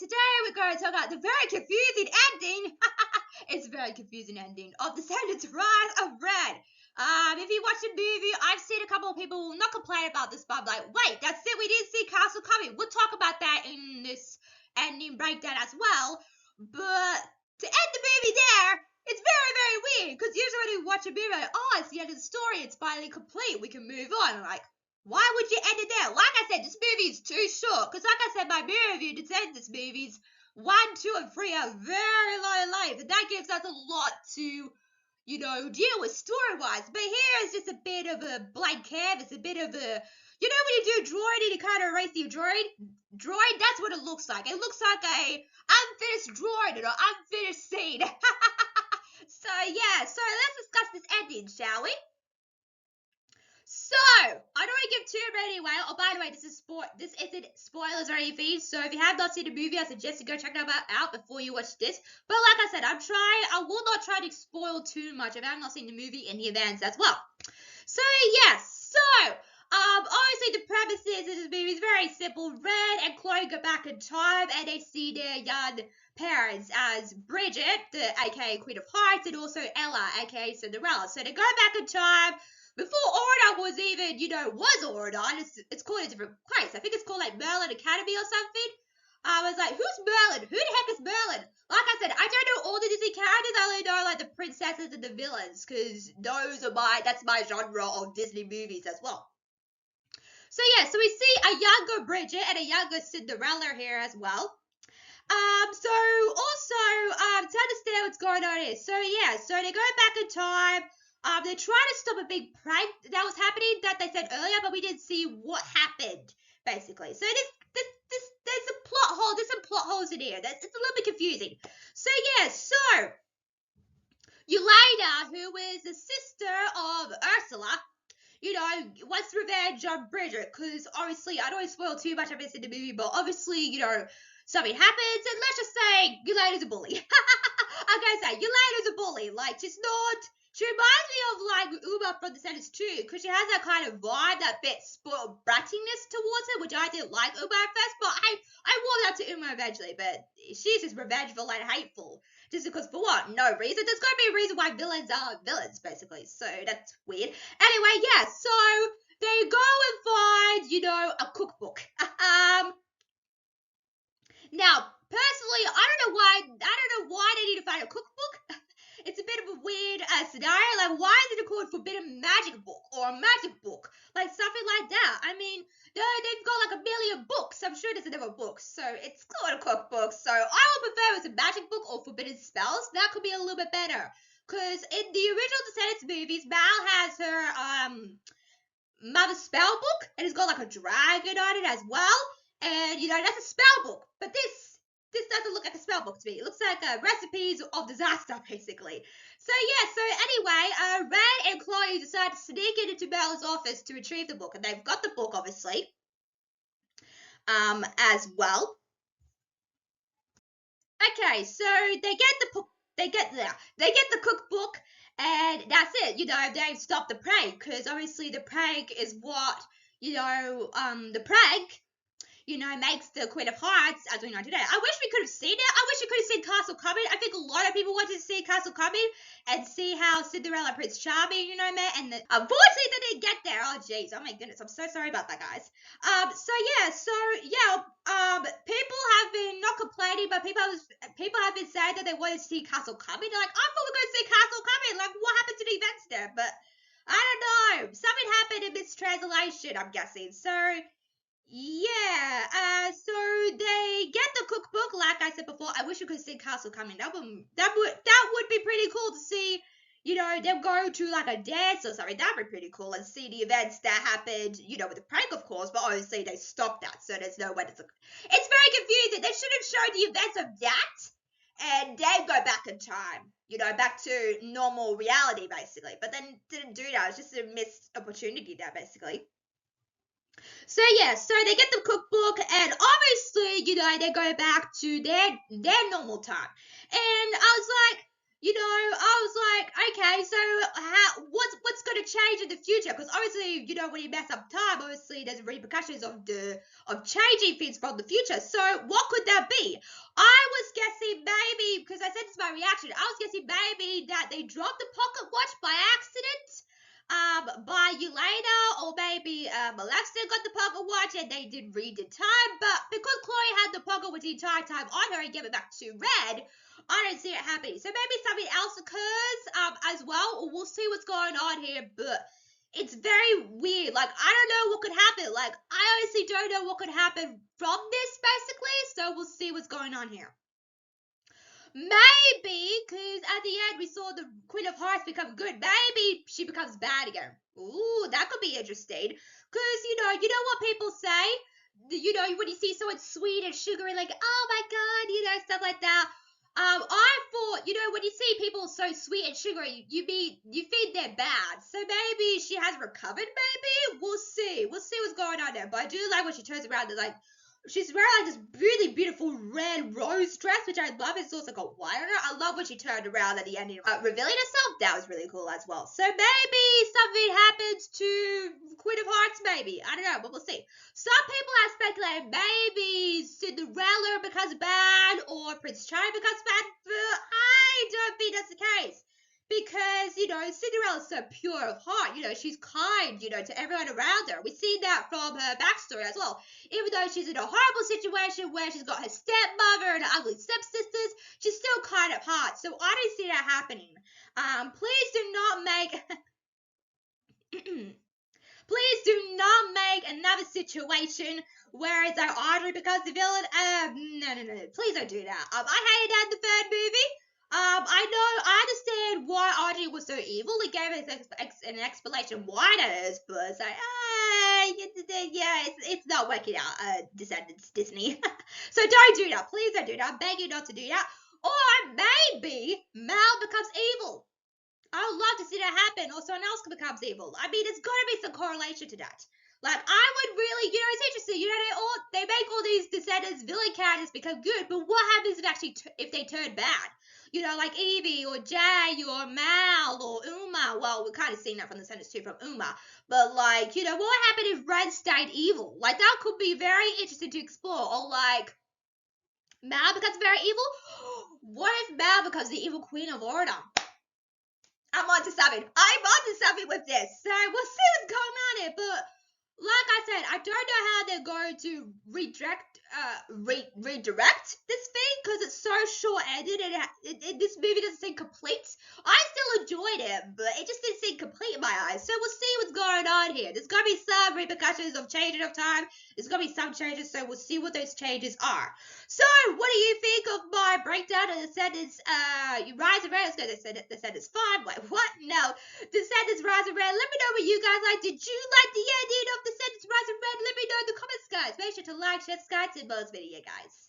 today we're going to talk about the very confusing ending. It's a very confusing ending of Descendants Rise of Red. If you watch the movie, I've seen a couple of people not complain about this, but I'm like, wait, that's it, we didn't see Castle coming. We'll talk about that in this ending breakdown as well. But to end the movie there, it's very, very weird, because usually when you watch a movie, like, oh, it's the end of the story, it's finally complete, we can move on. I'm like, why would you end it there? Like I said, this movie is too short. Because like I said, my movie review Descendants movies 1, 2, and 3 are very long length. And that gives us a lot to, deal with story-wise. But here is just a bit of a blank canvas, a bit of a, when you do droid and you kind of erase your droid, that's what it looks like. It looks like a unfinished droid or unfinished scene. So let's discuss this ending, shall we? So, I don't want to give too many away. Oh, by the way, this isn't spoilers or anything. So, if you have not seen the movie, I suggest you go check that out before you watch this. But like I said, I will not try to spoil too much if I have not seen the movie and the events as well. So, yes. So, obviously the premises of this movie is very simple. Red and Chloe go back in time and they see their young parents as Bridget, aka Queen of Hearts, and also Ella, aka Cinderella. So, they go back in time. Before Ordon was even, was Ordon, it's called a different place. I think it's called like Merlin Academy or something. I was like, who's Merlin? Who the heck is Merlin? Like I said, I don't know all the Disney characters. I only know like the princesses and the villains, because that's my genre of Disney movies as well. So yeah, so we see a younger Bridget and a younger Cinderella here as well. So also, to understand what's going on here. So yeah, so they go back in time. They're trying to stop a big prank that was happening that they said earlier, but we didn't see what happened, basically. So there's a plot hole. There's some plot holes in here. It's a little bit confusing. So yeah, so Yelena, who is the sister of Ursula, wants revenge on Bridget, because obviously, I don't want to spoil too much of this in the movie, but obviously, something happens, and let's just say Yelena's a bully. I'm gonna say Yelena's a bully. Like, she reminds me of like Uma from Descendants too, because she has that kind of vibe, that bit spoiled brattiness towards her, which I didn't like Uma at first, but I warmed up to Uma eventually. But she's just revengeful and hateful, just because for what? No reason. There's got to be a reason why villains are villains, basically. So that's weird. Anyway, yeah. So they go and find, a cookbook. Now, personally, I don't know why they need to find a cookbook. It's a bit of a weird scenario. Like, why is it called Forbidden Magic Book or a Magic Book? Like, something like that. I mean, they've got like a million books. I'm sure there's another book. So, it's called a cookbook. So, I would prefer it was a magic book or forbidden spells. That could be a little bit better. Because in the original Descendants movies, Mal has her Mother's Spell Book. And it's got like a dragon on it as well. And, that's a spell book. But this doesn't look like a spell book to me. It looks like recipes of disaster, basically. So, yeah, so anyway, Red and Chloe decide to sneak into Merlin's office to retrieve the book. And they've got the book, obviously, as well. Okay, so they get the cookbook, and that's it. They've stopped the prank, because obviously the prank is what, the prank makes the Queen of Hearts, as we know today. I wish we could have seen it. I wish we could have seen Castle coming. I think a lot of people wanted to see Castle coming and see how Cinderella and Prince Charming, met. And unfortunately, they didn't get there. Oh, jeez. Oh, my goodness. I'm so sorry about that, guys. People have been not complaining, but people have been saying that they wanted to see Castle coming. They're like, I thought we were going to see Castle coming. Like, what happened to the events there? But I don't know. Something happened in mistranslation, I'm guessing. So, yeah, so they get the cookbook, like I said before. I wish we could see Castle coming. That would be pretty cool to see, them go to like a dance or something. That'd be pretty cool, and see the events that happened, with the prank, of course, but obviously they stopped that, so there's no way it's very confusing. They should have shown the events of that, and then go back in time, back to normal reality, basically. But then didn't do that. It was just a missed opportunity there, basically. So yeah, so they get the cookbook, and obviously, they go back to their normal time. And I was like, I was like, okay, so what's going to change in the future? Because obviously, when you mess up time, obviously there's repercussions of changing things from the future. So what could that be? I was guessing maybe, because I said this is my reaction, I was guessing maybe that they dropped the pocket watch by accident. By Elena, or maybe Alexa got the pocket watch and they didn't read the time. But because Chloe had the pocket watch the entire time on her and gave it back to Red, I don't see it happening. So maybe something else occurs as well. We'll see what's going on here, but it's very weird. Like, I don't know what could happen. Like, I honestly don't know what could happen from this, basically. So we'll see what's going on here. Maybe, because at the end we saw the Queen of Hearts become good. Maybe she becomes bad again. Ooh, that could be interesting. Because, you know what people say? When you see someone sweet and sugary, like, oh my god, stuff like that. I thought, when you see people so sweet and sugary, you think they're bad. So maybe she has recovered, maybe? We'll see. We'll see what's going on there. But I do like when she turns around and, like, she's wearing, like, this really beautiful red rose dress, which I love. It's also got white on it. I love when she turned around at the end, revealing herself. That was really cool as well. So maybe something happens to Queen of Hearts, maybe. I don't know, but we'll see. Some people have speculated maybe Cinderella becomes bad or Prince Charming becomes bad, but I don't think that's the case. Because, Cinderella's so pure of heart. She's kind, to everyone around her. We've seen that from her backstory as well. Even though she's in a horrible situation where she's got her stepmother and her ugly stepsisters, she's still kind of heart. So I don't see that happening. Please do not make... Please do not make another situation where it's like Audrey becomes the villain. No. Please don't do that. I hated that in the third movie. I understand why Audrey was so evil. It gave us an explanation why that is, but it's like, it's not working out, Descendants Disney. So don't do that. Please don't do that. I'm begging you not to do that. Or maybe Mal becomes evil. I would love to see that happen, or someone else becomes evil. I mean, there's got to be some correlation to that. Like, I would really, it's interesting. They make all these Descendants villain characters become good, but what happens if they turn bad? Like Evie or Jay or Mal or Uma. Well, we're kind of seeing that from the Descendants too, from Uma. But like, what happened if Red stayed evil? Like, that could be very interesting to explore. Or like, Mal becomes very evil. What if Mal becomes the evil Queen of Order? I'm onto something with this. So we'll see what's going on here. But like I said, I don't know how they're going to redirect this thing, because it's so short-ended and this movie doesn't seem complete. I still enjoyed it, but it just didn't seem complete in my eyes. So we'll see what's going on here. There's going to be some repercussions of changing of time. There's going to be some changes, so we'll see what those changes are. So what do you think of my breakdown of Descendants Rise of Red? Let's go Descendants 5. Wait, what? No. Descendants Rise of Red. Let me know what you guys like. Did you like the ending of Descendants Rise of Red? Let me know in the comments, guys. Make sure to like, share, subscribe to both video, guys.